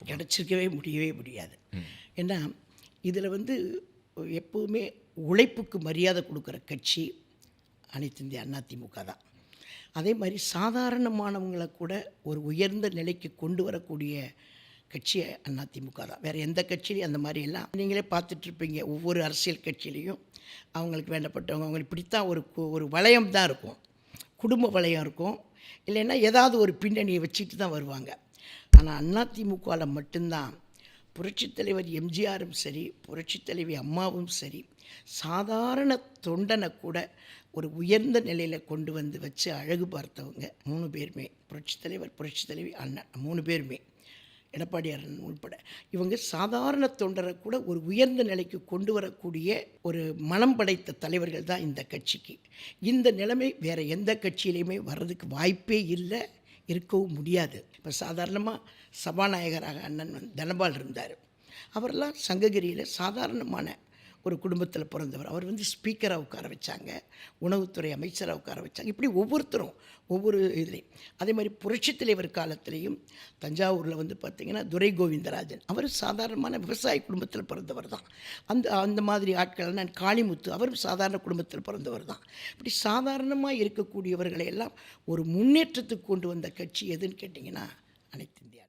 கிடச்சிருக்கவே முடியவே முடியாது. ஏன்னா இதில் வந்து எப்போவுமே உழைப்புக்கு மரியாதை கொடுக்குற கட்சி அனைத்து இந்திய அண்ணா திமுக தான். அதே மாதிரி சாதாரணமானவங்களை கூட ஒரு உயர்ந்த நிலைக்கு கொண்டு வரக்கூடிய கட்சி அதிமுக தான். வேறு எந்த கட்சியிலையும் அந்த மாதிரி எல்லாம் நீங்களே பார்த்துட்ருப்பீங்க. ஒவ்வொரு அரசியல் கட்சியிலையும் அவங்களுக்கு வேண்டப்பட்டவங்க அவங்களுக்கு பிடித்தா ஒரு வளையம் தான் இருக்கும். குடும்ப வளையம் இருக்கும். இல்லைன்னா ஏதாவது ஒரு பின்னணியை வச்சுட்டு தான் வருவாங்க. ஆனால் அதிமுகவில் மட்டும்தான் புரட்சித் தலைவர் எம்ஜிஆரும் சரி, புரட்சித் தலைவி அம்மாவும் சரி, சாதாரண தொண்டனை கூட ஒரு உயர்ந்த நிலையில் கொண்டு வந்து வச்சு அழகு பார்த்தவங்க 3 பேருமே. புரட்சித் தலைவர், புரட்சித் தலைவி, அண்ணன் 3 பேருமே, எடப்பாடியார் உள்பட. இவங்க சாதாரண தொண்டரை கூட ஒரு உயர்ந்த நிலைக்கு கொண்டு வரக்கூடிய ஒரு மனம் படைத்த தலைவர்கள் தான் இந்த கட்சிக்கு. இந்த நிலைமை வேறு எந்த கட்சியிலையுமே வர்றதுக்கு வாய்ப்பே இல்லை, இருக்கவும் முடியாது. இப்போ சாதாரணமாக சபாநாயகராக அண்ணன் தனபால் இருந்தார். அவரெல்லாம் சங்ககிரியில் சாதாரணமான ஒரு குடும்பத்தில் பிறந்தவர். அவர் வந்து ஸ்பீக்கராக உட்கார வச்சாங்க, உணவுத்துறை அமைச்சராக உட்கார வச்சாங்க. இப்படி ஒவ்வொருத்தரும் ஒவ்வொரு இதுலேயும். அதே மாதிரி புரட்சித் தலைவர் காலத்திலையும் தஞ்சாவூரில் வந்து பார்த்திங்கன்னா துரை கோவிந்தராஜன், அவர் சாதாரணமான விவசாய குடும்பத்தில் பிறந்தவர் தான். அந்த மாதிரி ஆட்கள்லாம் காளிமுத்து, அவரும் சாதாரண குடும்பத்தில் பிறந்தவர் தான். இப்படி சாதாரணமாக இருக்கக்கூடியவர்களை எல்லாம் ஒரு முன்னேற்றத்துக்கு கொண்டு வந்த கட்சி எதுன்னு கேட்டிங்கன்னா அனைத்து இந்தியா.